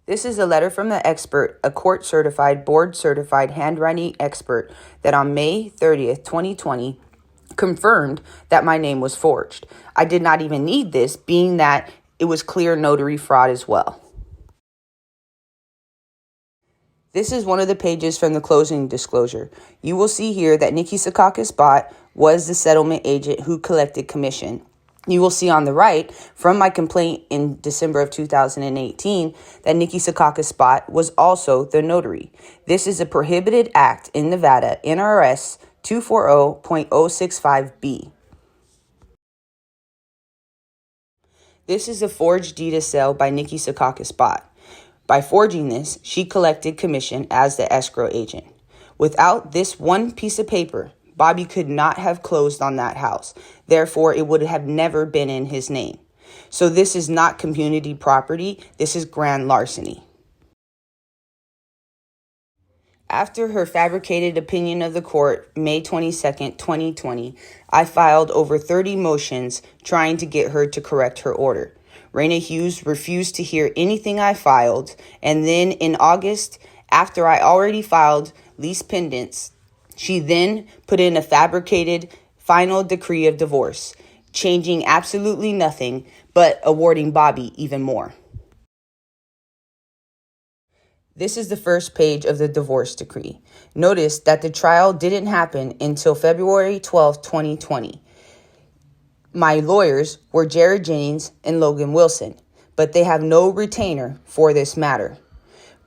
This is a letter from the expert, a court-certified, board-certified handwriting expert that on May 30th, 2020, confirmed that my name was forged. I did not even need this, being that it was clear notary fraud as well. This is one of the pages from the closing disclosure. You will see here that Nikki Secaucus Bott was the settlement agent who collected commission. You will see on the right from my complaint in December of 2018 that Nikki Secaucus Bott was also the notary. This is a prohibited act in Nevada, NRS 240.065B. This is a forged deed of sale by Nikki Secaucus Bott. By forging this, she collected commission as the escrow agent. Without this one piece of paper, Bobby could not have closed on that house. Therefore, it would have never been in his name. So this is not community property. This is grand larceny. After her fabricated opinion of the court, May 22nd, 2020, I filed over 30 motions trying to get her to correct her order. Raina Hughes refused to hear anything I filed, and then in August, after I already filed lease pendants, she then put in a fabricated final decree of divorce, changing absolutely nothing, but awarding Bobby even more. This is the first page of the divorce decree. Notice that the trial didn't happen until February 12, 2020. My lawyers were Jared Jennings and Logan Wilson, but they have no retainer for this matter.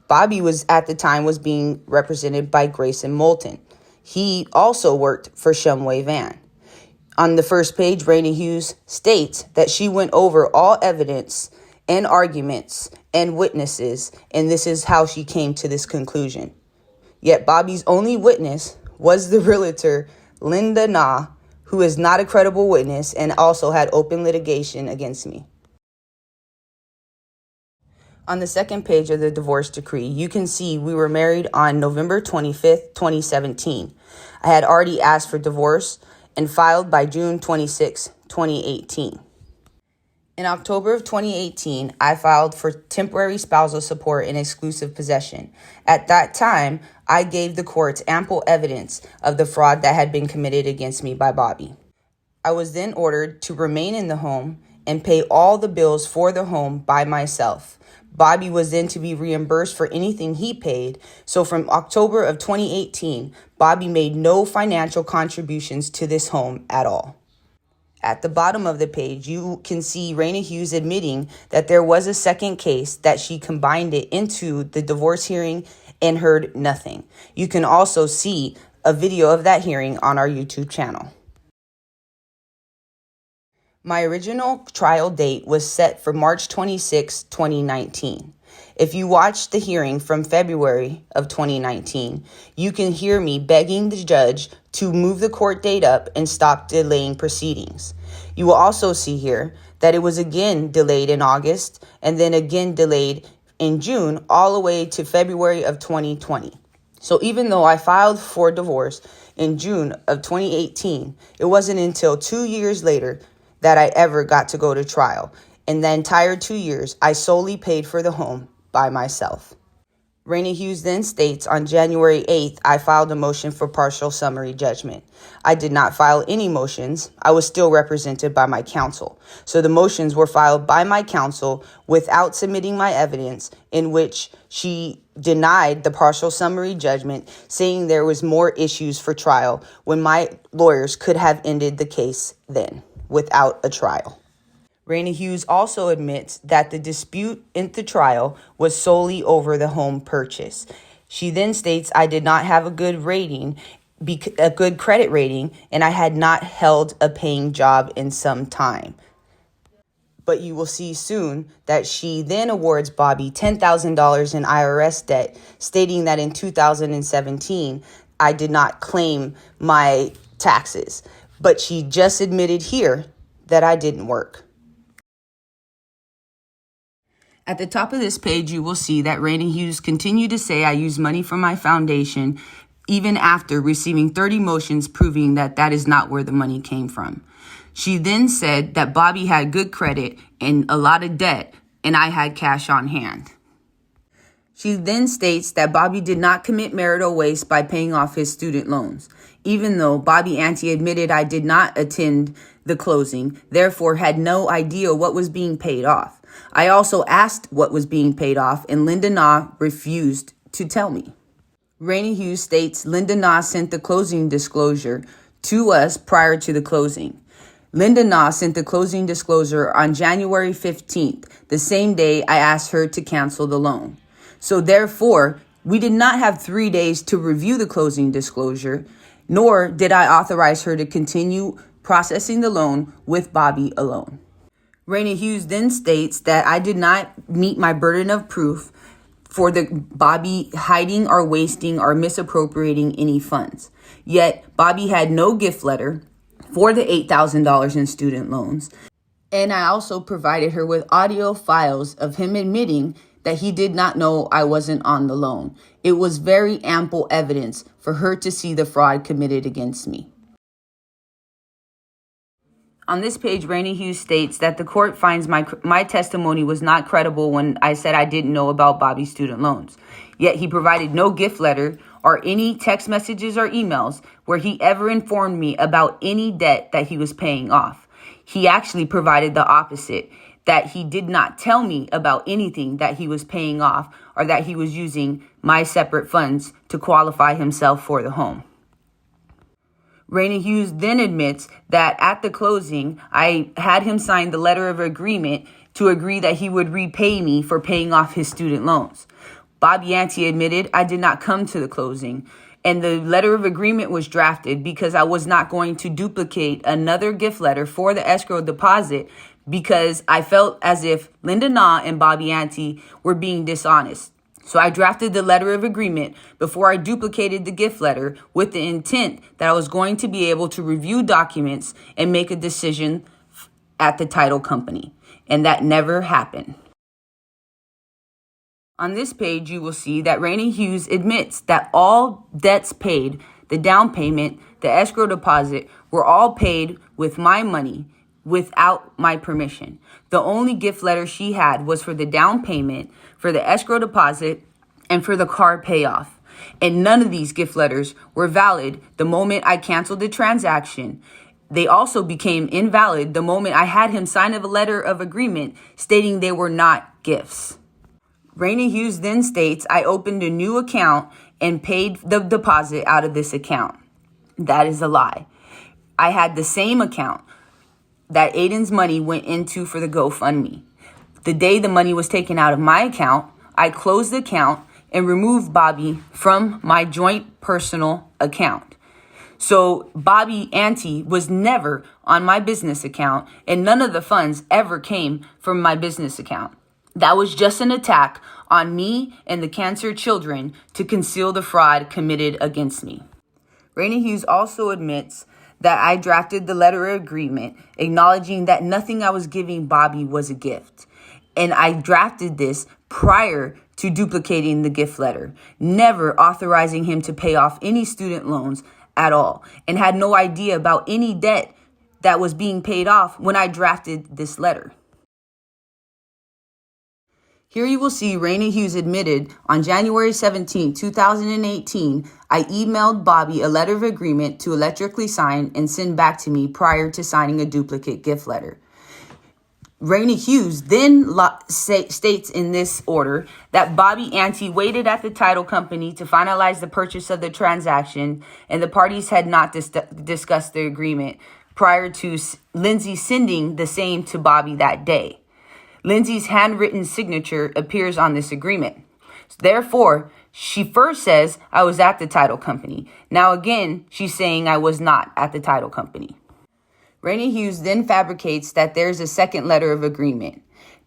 Bobby was at the time being represented by Grayson Moulton. He also worked for Shumway Van. On the first page, Raina Hughes states that she went over all evidence and arguments and witnesses, and this is how she came to this conclusion. Yet Bobby's only witness was the realtor, Linda Na, who is not a credible witness and also had open litigation against me. On the second page of the divorce decree, you can see we were married on November 25th, 2017. I had already asked for divorce and filed by June 26, 2018. In October of 2018, I filed for temporary spousal support and exclusive possession. At that time, I gave the courts ample evidence of the fraud that had been committed against me by Bobby. I was then ordered to remain in the home and pay all the bills for the home by myself. Bobby was then to be reimbursed for anything he paid. So from October of 2018, Bobby made no financial contributions to this home at all. At the bottom of the page, you can see Raina Hughes admitting that there was a second case, that she combined it into the divorce hearing and heard nothing. You can also see a video of that hearing on our YouTube channel. My original trial date was set for March 26, 2019. If you watch the hearing from February of 2019, you can hear me begging the judge to move the court date up and stop delaying proceedings. You will also see here that it was again delayed in August and then again delayed in June all the way to February of 2020. So even though I filed for divorce in June of 2018, it wasn't until 2 years later that I ever got to go to trial. In the entire 2 years, I solely paid for the home by myself. Raina Hughes then states on January 8th, I filed a motion for partial summary judgment. I did not file any motions. I was still represented by my counsel. So the motions were filed by my counsel without submitting my evidence, in which she denied the partial summary judgment, saying there was more issues for trial when my lawyers could have ended the case then without a trial. Raina Hughes also admits that the dispute in the trial was solely over the home purchase. She then states I did not have a good credit rating, and I had not held a paying job in some time. But you will see soon that she then awards Bobby $10,000 in IRS debt, stating that in 2017, I did not claim my taxes. But she just admitted here that I didn't work. At the top of this page, you will see that Raina Hughes continued to say I used money from my foundation, even after receiving 30 motions proving that that is not where the money came from. She then said that Bobby had good credit and a lot of debt, and I had cash on hand. She then states that Bobby did not commit marital waste by paying off his student loans, even though Bobby Ante admitted I did not attend the closing, therefore had no idea what was being paid off. I also asked what was being paid off, and Linda Na refused to tell me. Rainey Hughes states Linda Na sent the closing disclosure to us prior to the closing. Linda Na sent the closing disclosure on January 15th, the same day I asked her to cancel the loan. So therefore, we did not have 3 days to review the closing disclosure, nor did I authorize her to continue processing the loan with Bobby alone. Rainey Hughes then states that I did not meet my burden of proof for the Bobby hiding or wasting or misappropriating any funds. Yet Bobby had no gift letter for the $8,000 in student loans. And I also provided her with audio files of him admitting that he did not know I wasn't on the loan. It was very ample evidence for her to see the fraud committed against me. On this page, Rainey Hughes states that the court finds my testimony was not credible when I said I didn't know about Bobby's student loans. Yet he provided no gift letter or any text messages or emails where he ever informed me about any debt that he was paying off. He actually provided the opposite, that he did not tell me about anything that he was paying off or that he was using my separate funds to qualify himself for the home. Rainey Hughes then admits that at the closing, I had him sign the letter of agreement to agree that he would repay me for paying off his student loans. Bobby Ante admitted I did not come to the closing, and the letter of agreement was drafted because I was not going to duplicate another gift letter for the escrow deposit because I felt as if Linda Na and Bobby Ante were being dishonest. So I drafted the letter of agreement before I duplicated the gift letter with the intent that I was going to be able to review documents and make a decision at the title company. And that never happened. On this page, you will see that Rainey Hughes admits that all debts paid, the down payment, the escrow deposit, were all paid with my money without my permission. The only gift letter she had was for the down payment, for the escrow deposit, and for the car payoff. And none of these gift letters were valid the moment I canceled the transaction. They also became invalid the moment I had him sign a letter of agreement stating they were not gifts. Rainey Hughes then states I opened a new account and paid the deposit out of this account. That is a lie. I had the same account that Aiden's money went into for the GoFundMe. The day the money was taken out of my account, I closed the account and removed Bobby from my joint personal account. So Bobby Ante was never on my business account, and none of the funds ever came from my business account. That was just an attack on me and the cancer children to conceal the fraud committed against me. Rainey Hughes also admits that I drafted the letter of agreement acknowledging that nothing I was giving Bobby was a gift. And I drafted this prior to duplicating the gift letter, never authorizing him to pay off any student loans at all, and had no idea about any debt that was being paid off when I drafted this letter. Here you will see Rainey Hughes admitted on January 17, 2018, I emailed Bobby a letter of agreement to electrically sign and send back to me prior to signing a duplicate gift letter. Rainey Hughes then states in this order that Bobby Ante waited at the title company to finalize the purchase of the transaction, and the parties had not discussed the agreement prior to Lindsay sending the same to Bobby that day. Lindsay's handwritten signature appears on this agreement. Therefore, she first says I was at the title company. Now again, she's saying I was not at the title company. Rainey Hughes then fabricates that there's a second letter of agreement.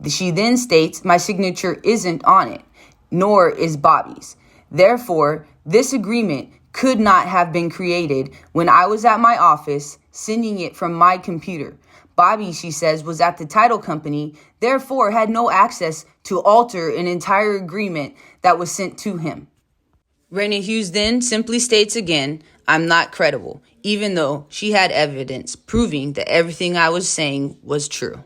She then states my signature isn't on it, nor is Bobby's. Therefore, this agreement could not have been created when I was at my office sending it from my computer. Bobby, she says, was at the title company, therefore had no access to alter an entire agreement that was sent to him. Rainey Hughes then simply states again, I'm not credible, even though she had evidence proving that everything I was saying was true.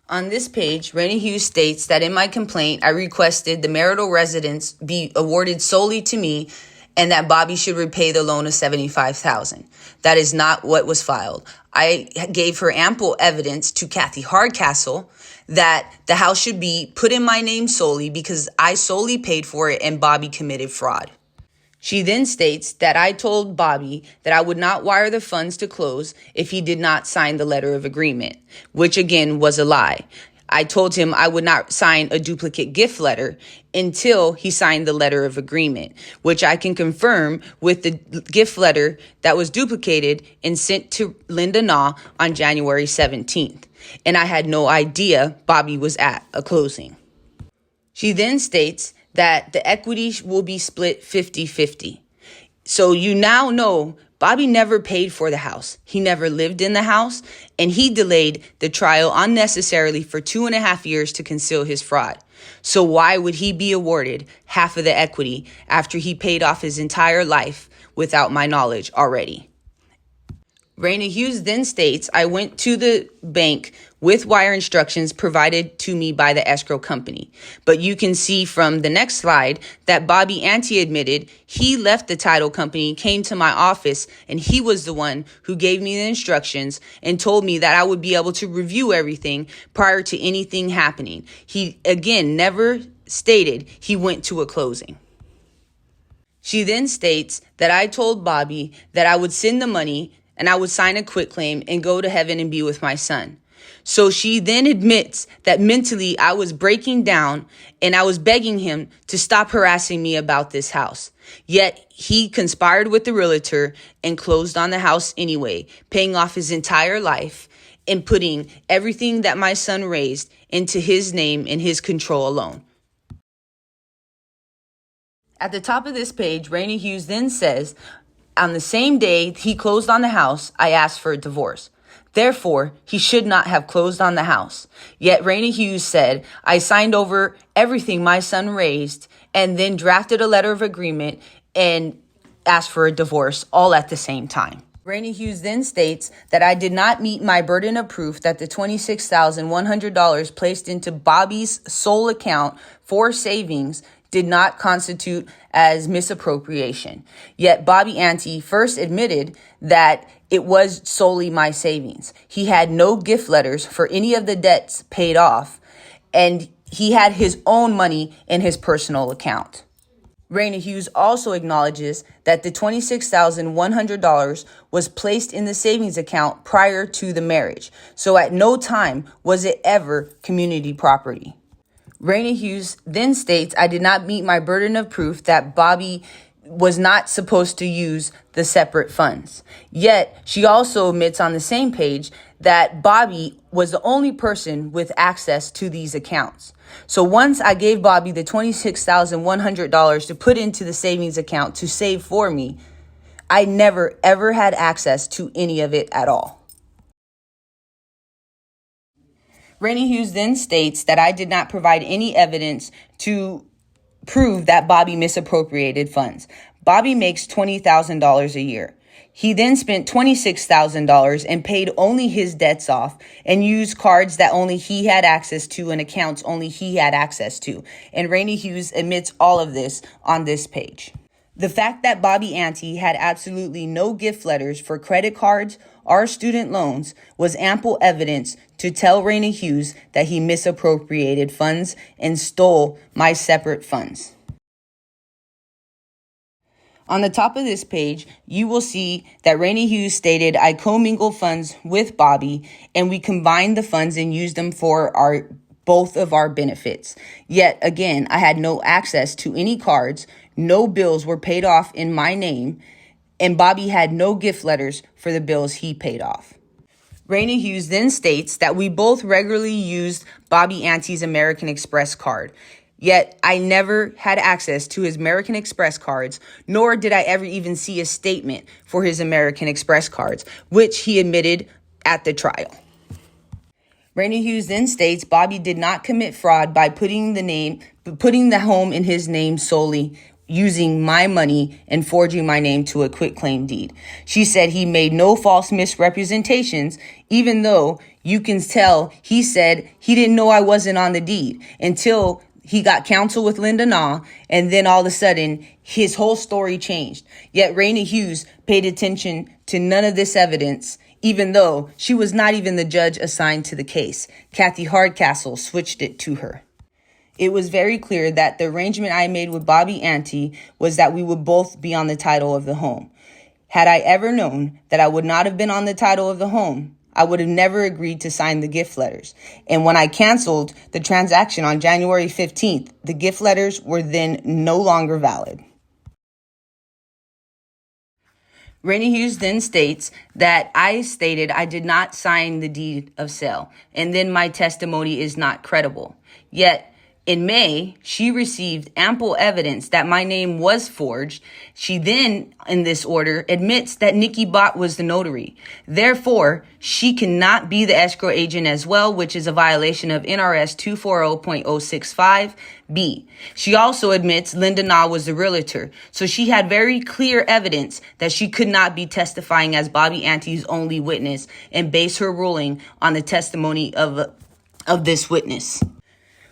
On this page, Rainey Hughes states that in my complaint, I requested the marital residence be awarded solely to me and that Bobby should repay the loan of $75,000. That is not what was filed. I gave her ample evidence to Kathy Hardcastle that the house should be put in my name solely because I solely paid for it and Bobby committed fraud. She then states that I told Bobby that I would not wire the funds to close if he did not sign the letter of agreement, which again was a lie. I told him I would not sign a duplicate gift letter until he signed the letter of agreement, which I can confirm with the gift letter that was duplicated and sent to Linda Naw on January 17th. And I had no idea Bobby was at a closing. She then states that the equity will be split 50-50. So you now know Bobby never paid for the house. He never lived in the house, and he delayed the trial unnecessarily for 2.5 years to conceal his fraud. So why would he be awarded half of the equity after he paid off his entire life without my knowledge already? Rainey Hughes then states, I went to the bank with wire instructions provided to me by the escrow company. But you can see from the next slide that Bobby Ante admitted he left the title company, came to my office, and he was the one who gave me the instructions and told me that I would be able to review everything prior to anything happening. He, again, never stated he went to a closing. She then states that I told Bobby that I would send the money and I would sign a quitclaim and go to heaven and be with my son. So she then admits that mentally I was breaking down and I was begging him to stop harassing me about this house. Yet he conspired with the realtor and closed on the house anyway, paying off his entire life and putting everything that my son raised into his name and his control alone. At the top of this page, Rainey Hughes then says, on the same day he closed on the house, I asked for a divorce. Therefore, he should not have closed on the house. Yet Rainey Hughes said, I signed over everything my son raised and then drafted a letter of agreement and asked for a divorce all at the same time. Rainey Hughes then states that I did not meet my burden of proof that the $26,100 placed into Bobby's sole account for savings did not constitute as misappropriation. Yet Bobby Ante first admitted that it was solely my savings. He had no gift letters for any of the debts paid off, and he had his own money in his personal account. Rainey Hughes also acknowledges that the $26,100 was placed in the savings account prior to the marriage, so at no time was it ever community property. Rainey Hughes then states I did not meet my burden of proof that Bobby was not supposed to use the separate funds. Yet she also admits on the same page that Bobby was the only person with access to these accounts. So once I gave Bobby the $26,100 to put into the savings account to save for me, I never ever had access to any of it at all. Rainey Hughes then states that I did not provide any evidence to prove that Bobby misappropriated funds. Bobby makes $20,000 a year. He then spent $26,000 and paid only his debts off and used cards that only he had access to and accounts only he had access to. And Rainey Hughes admits all of this on this page. The fact that Bobby Ante had absolutely no gift letters for credit cards or student loans was ample evidence to tell Rainey Hughes that he misappropriated funds and stole my separate funds. On the top of this page, you will see that Rainey Hughes stated I commingled funds with Bobby and we combined the funds and used them for both of our benefits. Yet again, I had no access to any cards, no bills were paid off in my name, and Bobby had no gift letters for the bills he paid off. Rainey Hughes then states that we both regularly used Bobby Ante's American Express card. Yet I never had access to his American Express cards, nor did I ever even see a statement for his American Express cards, which he admitted at the trial. Rainey Hughes then states Bobby did not commit fraud by putting the home in his name solely, using my money and forging my name to a quitclaim deed. She said he made no false misrepresentations, even though you can tell he said he didn't know I wasn't on the deed until he got counsel with Linda Nah, and then all of a sudden, his whole story changed. Yet Raina Hughes paid attention to none of this evidence, even though she was not even the judge assigned to the case. Kathy Hardcastle switched it to her. It was very clear that the arrangement I made with Bobby Ante was that we would both be on the title of the home. Had I ever known that I would not have been on the title of the home, I would have never agreed to sign the gift letters. And when I canceled the transaction on January 15th, the gift letters were then no longer valid. Raina Hughes then states that I stated I did not sign the deed of sale, and then my testimony is not credible. Yet, in May, she received ample evidence that my name was forged. She then, in this order, admits that Nikki Bott was the notary. Therefore, she cannot be the escrow agent as well, which is a violation of NRS 240.065B. She also admits Linda Nah was the realtor. So she had very clear evidence that she could not be testifying as Bobby Ante's only witness and base her ruling on the testimony of this witness.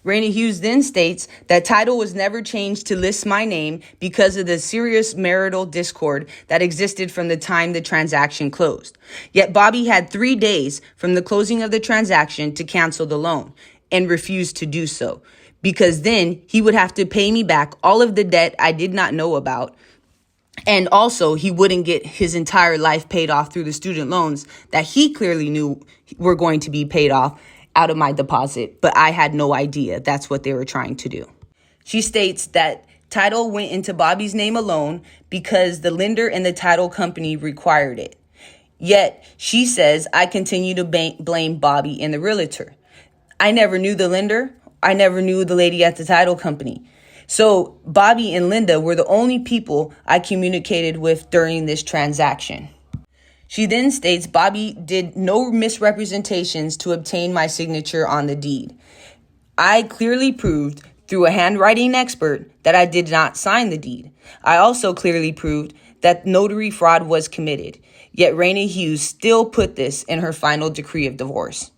Raina Hughes then states that title was never changed to list my name because of the serious marital discord that existed from the time the transaction closed. Yet Bobby had 3 days from the closing of the transaction to cancel the loan and refused to do so, because then he would have to pay me back all of the debt I did not know about. And also, he wouldn't get his entire life paid off through the student loans that he clearly knew were going to be paid off out of my deposit, but I had no idea that's what they were trying to do. She states that title went into Bobby's name alone because the lender and the title company required it. Yet, she says I continue to blame Bobby and the realtor. I never knew the lender. I never knew the lady at the title company. So Bobby and Linda were the only people I communicated with during this transaction. She then states Bobby did no misrepresentations to obtain my signature on the deed. I clearly proved through a handwriting expert that I did not sign the deed. I also clearly proved that notary fraud was committed. Yet Raina Hughes still put this in her final decree of divorce.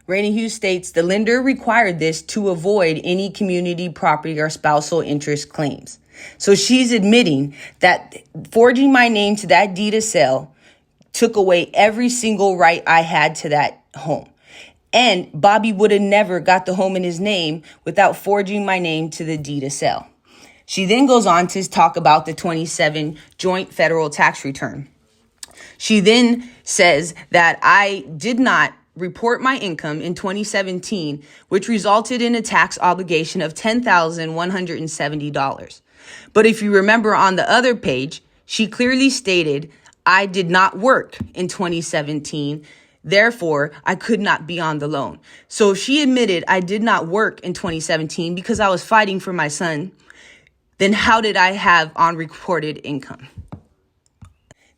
Raina Hughes states the lender required this to avoid any community property or spousal interest claims. So she's admitting that forging my name to that deed of sale took away every single right I had to that home. And Bobby would have never got the home in his name without forging my name to the deed of sale. She then goes on to talk about the 27 joint federal tax return. She then says that I did not report my income in 2017, which resulted in a tax obligation of $10,170. But if you remember on the other page, she clearly stated I did not work in 2017. Therefore, I could not be on the loan. So if she admitted I did not work in 2017 because I was fighting for my son, then how did I have unreported income?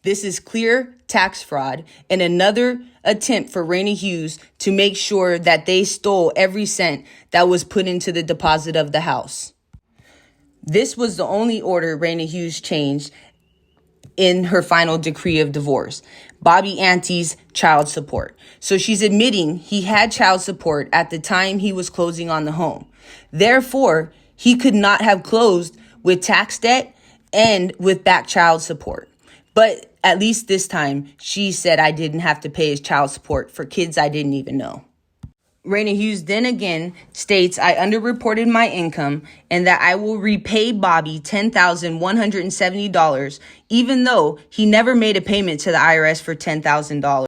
This is clear tax fraud and another attempt for Raina Hughes to make sure that they stole every cent that was put into the deposit of the house. This was the only order Raina Hughes changed in her final decree of divorce, Bobby Ante's child support. So she's admitting he had child support at the time he was closing on the home. Therefore, he could not have closed with tax debt and with back child support. But at least this time, she said I didn't have to pay his child support for kids I didn't even know. Raina Hughes then again states I underreported my income and that I will repay Bobby $10,170, even though he never made a payment to the IRS for $10,000.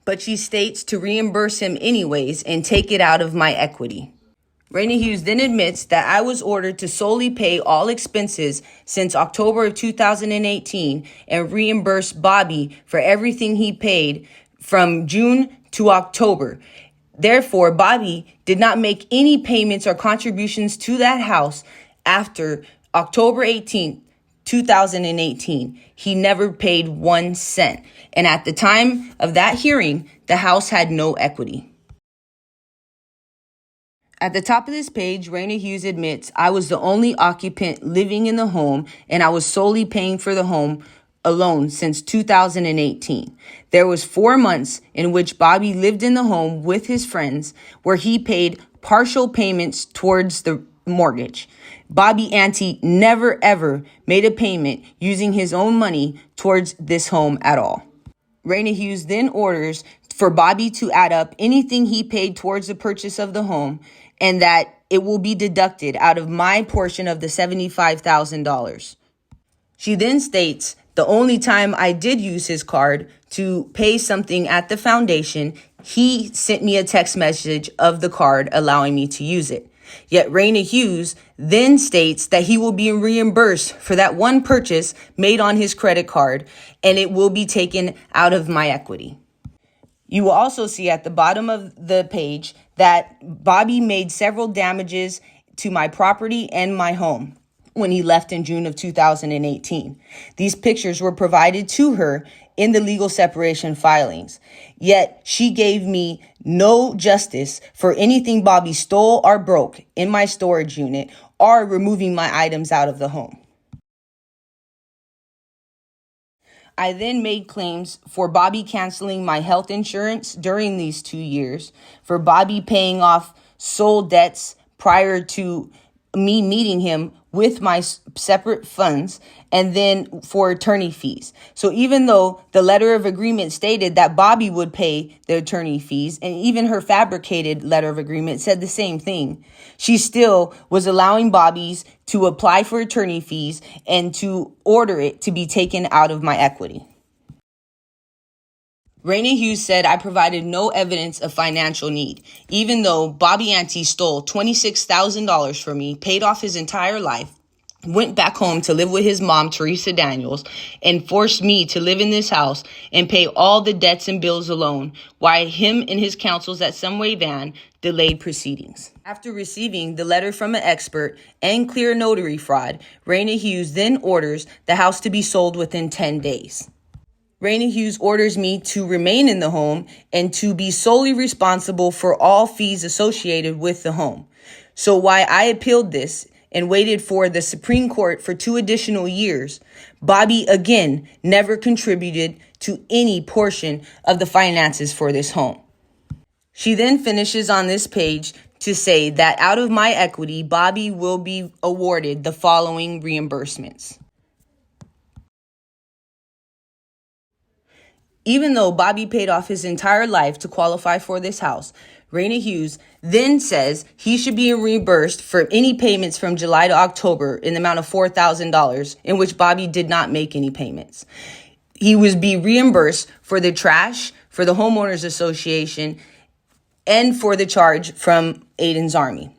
But she states to reimburse him anyways and take it out of my equity. Raina Hughes then admits that I was ordered to solely pay all expenses since October of 2018 and reimburse Bobby for everything he paid from June to October. Therefore, Bobby did not make any payments or contributions to that house after October 18th, 2018. He never paid 1 cent. And at the time of that hearing, the house had no equity. At the top of this page, Raina Hughes admits I was the only occupant living in the home and I was solely paying for the home alone since 2018. There was 4 months in which Bobby lived in the home with his friends where he paid partial payments towards the mortgage. Bobby Ante never ever made a payment using his own money towards this home at all. Raina Hughes then orders for Bobby to add up anything he paid towards the purchase of the home and that it will be deducted out of my portion of the $75,000. She then states the only time I did use his card to pay something at the foundation, he sent me a text message of the card allowing me to use it. Yet Raina Hughes then states that he will be reimbursed for that one purchase made on his credit card and it will be taken out of my equity. You will also see at the bottom of the page that Bobby made several damages to my property and my home when he left in June of 2018. These pictures were provided to her in the legal separation filings. Yet she gave me no justice for anything Bobby stole or broke in my storage unit or removing my items out of the home. I then made claims for Bobby canceling my health insurance during these 2 years, for Bobby paying off sold debts prior to me meeting him with my separate funds, and then for attorney fees. So even though the letter of agreement stated that Bobby would pay the attorney fees, and even her fabricated letter of agreement said the same thing, she still was allowing Bobby's to apply for attorney fees and to order it to be taken out of my equity. Raina Hughes said I provided no evidence of financial need, even though Bobby Ante stole $26,000 from me, paid off his entire life, went back home to live with his mom, Teresa Daniels, and forced me to live in this house and pay all the debts and bills alone, while him and his counsels at Someway Van delayed proceedings. After receiving the letter from an expert and clear notary fraud, Raina Hughes then orders the house to be sold within 10 days. Raina Hughes orders me to remain in the home and to be solely responsible for all fees associated with the home. So while I appealed this and waited for the Supreme Court for 2 additional years, Bobby again never contributed to any portion of the finances for this home. She then finishes on this page to say that out of my equity, Bobby will be awarded the following reimbursements. Even though Bobby paid off his entire life to qualify for this house, Raina Hughes then says he should be reimbursed for any payments from July to October in the amount of $4,000 in which Bobby did not make any payments. He was be reimbursed for the trash, for the homeowners association, and for the charge from Aiden's Army.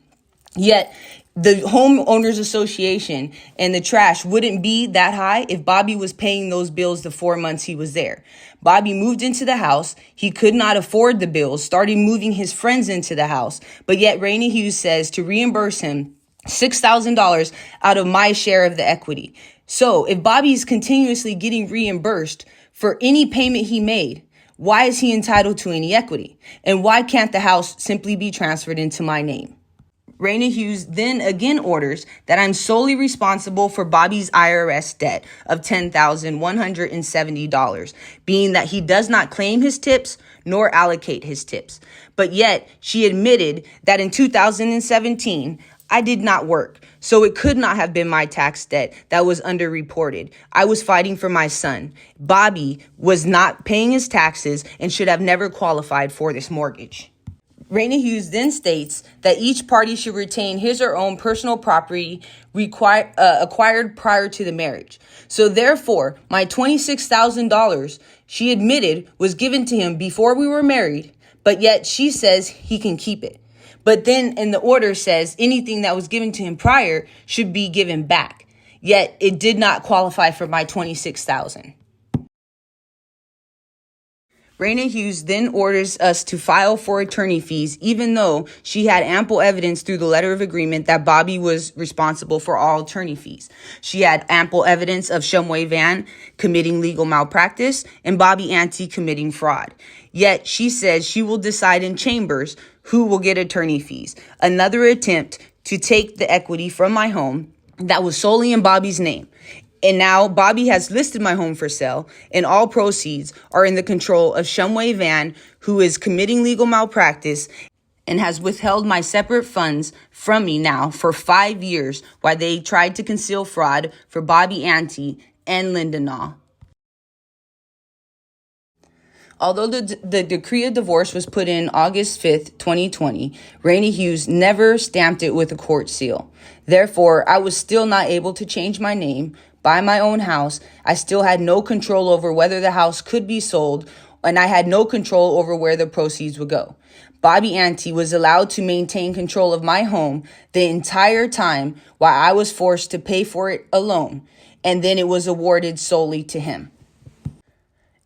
Yet the homeowners association and the trash wouldn't be that high if Bobby was paying those bills the 4 months he was there. Bobby moved into the house. He could not afford the bills, started moving his friends into the house. But yet Raina Hughes says to reimburse him $6,000 out of my share of the equity. So if Bobby's continuously getting reimbursed for any payment he made, why is he entitled to any equity? And why can't the house simply be transferred into my name? Raina Hughes then again orders that I'm solely responsible for Bobby's IRS debt of $10,170, being that he does not claim his tips nor allocate his tips. But yet she admitted that in 2017, I did not work, so it could not have been my tax debt that was underreported. I was fighting for my son. Bobby was not paying his taxes and should have never qualified for this mortgage. Raina Hughes then states that each party should retain his or own personal property acquired prior to the marriage. So therefore, my $26,000 she admitted was given to him before we were married, but yet she says he can keep it. But then in the order says anything that was given to him prior should be given back. Yet it did not qualify for my $26,000. Raina Hughes then orders us to file for attorney fees, even though she had ample evidence through the letter of agreement that Bobby was responsible for all attorney fees. She had ample evidence of Shumway Van committing legal malpractice and Bobby Ante committing fraud. Yet she says she will decide in chambers who will get attorney fees. Another attempt to take the equity from my home that was solely in Bobby's name. And now Bobby has listed my home for sale, and all proceeds are in the control of Shumway Van, who is committing legal malpractice and has withheld my separate funds from me now for 5 years while they tried to conceal fraud for Bobby Ante and Linda Naw. Although the decree of divorce was put in August 5th, 2020, Rainey Hughes never stamped it with a court seal. Therefore, I was still not able to change my name, buy my own house. I still had no control over whether the house could be sold, and I had no control over where the proceeds would go. Bobby Ante was allowed to maintain control of my home the entire time while I was forced to pay for it alone, and then it was awarded solely to him.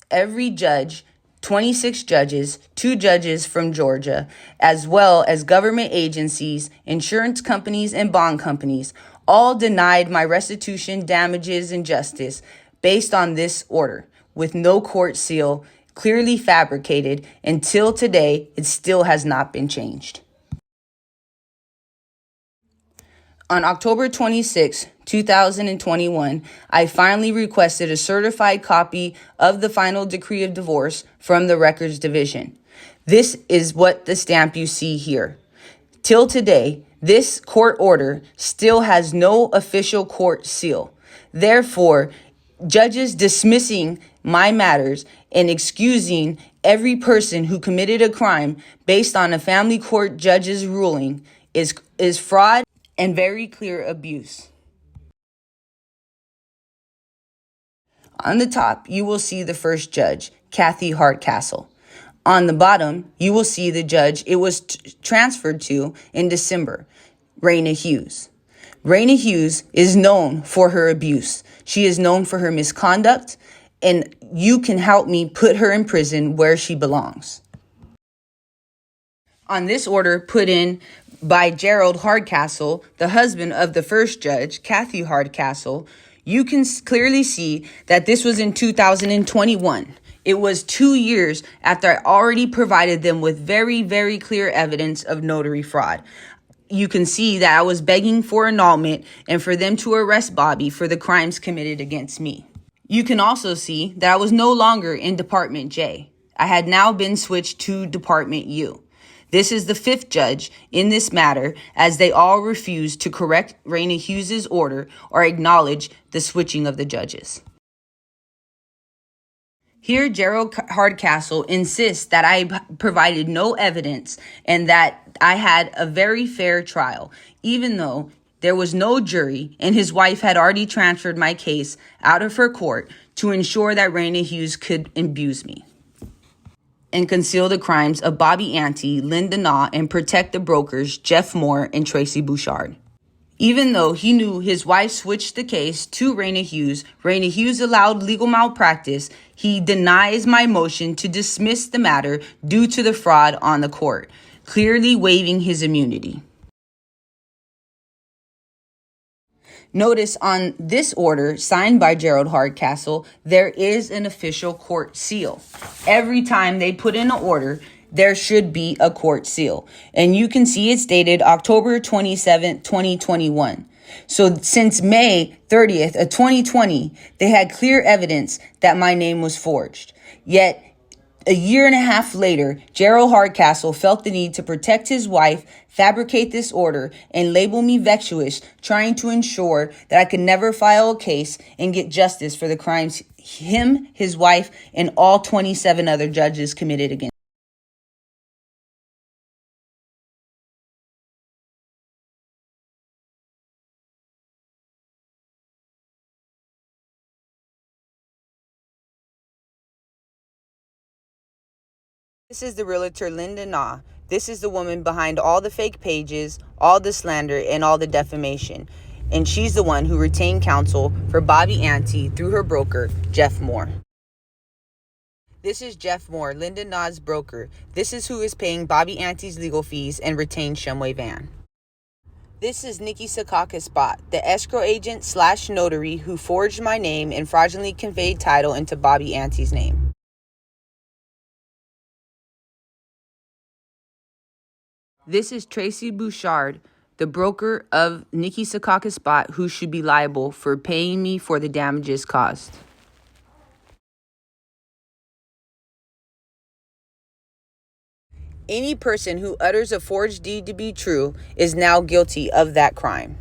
Every judge, 26 judges, 2 judges from Georgia, as well as government agencies, insurance companies, and bond companies, all denied my restitution, damages, and justice based on this order, with no court seal, clearly fabricated. Until today, it still has not been changed. On October 26, 2021, I finally requested a certified copy of the final decree of divorce from the Records Division. This is what the stamp you see here. Till today, this court order still has no official court seal. Therefore, judges dismissing my matters and excusing every person who committed a crime based on a family court judge's ruling is fraud and very clear abuse. On the top, you will see the first judge, Kathy Hardcastle. On the bottom, you will see the judge it was transferred to in December, Raina Hughes. Raina Hughes is known for her abuse. She is known for her misconduct, and you can help me put her in prison where she belongs. On this order put in by Gerald Hardcastle, the husband of the first judge, Kathy Hardcastle, you can clearly see that this was in 2021. It was 2 years after I already provided them with very, very clear evidence of notary fraud. You can see that I was begging for annulment and for them to arrest Bobby for the crimes committed against me. You can also see that I was no longer in Department J. I had now been switched to Department U. This is the 5th judge in this matter, as they all refused to correct Raina Hughes' order or acknowledge the switching of the judges. Here, Gerald Hardcastle insists that I provided no evidence and that I had a very fair trial, even though there was no jury and his wife had already transferred my case out of her court to ensure that Raina Hughes could abuse me and conceal the crimes of Bobby Ante, Linda Naw, and protect the brokers Jeff Moore and Tracy Bouchard. Even though he knew his wife switched the case to Raina Hughes allowed legal malpractice. He denies my motion to dismiss the matter due to the fraud on the court, clearly waiving his immunity. Notice on this order signed by Gerald Hardcastle, there is an official court seal. Every time they put in an order, there should be a court seal. And you can see it's dated October 27, 2021. So since May 30th of 2020, they had clear evidence that my name was forged. Yet, a year and a half later, Gerald Hardcastle felt the need to protect his wife, fabricate this order, and label me vexuous, trying to ensure that I could never file a case and get justice for the crimes him, his wife, and all 27 other judges committed against. This is the realtor Linda Naw. This is the woman behind all the fake pages, all the slander, and all the defamation. And she's the one who retained counsel for Bobby Ante through her broker, Jeff Moore. This is Jeff Moore, Linda Naw's broker. This is who is paying Bobby Ante's legal fees and retained Shumway Van. This is Nikki Sakakis Bot, the escrow agent / notary who forged my name and fraudulently conveyed title into Bobby Ante's name. This is Tracy Bouchard, the broker of Nikki Secaucus bot, who should be liable for paying me for the damages caused. Any person who utters a forged deed to be true is now guilty of that crime.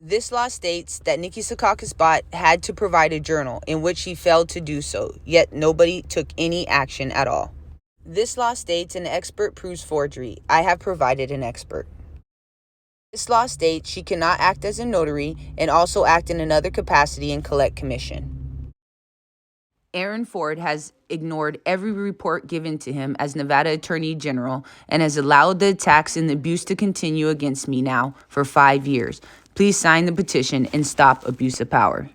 This law states that Nikki Secaucus bot had to provide a journal, in which he failed to do so, yet nobody took any action at all. This law states an expert proves forgery. I have provided an expert. This law states she cannot act as a notary and also act in another capacity and collect commission. Aaron Ford has ignored every report given to him as Nevada Attorney General and has allowed the attacks and the abuse to continue against me now for 5 years. Please sign the petition and stop abuse of power.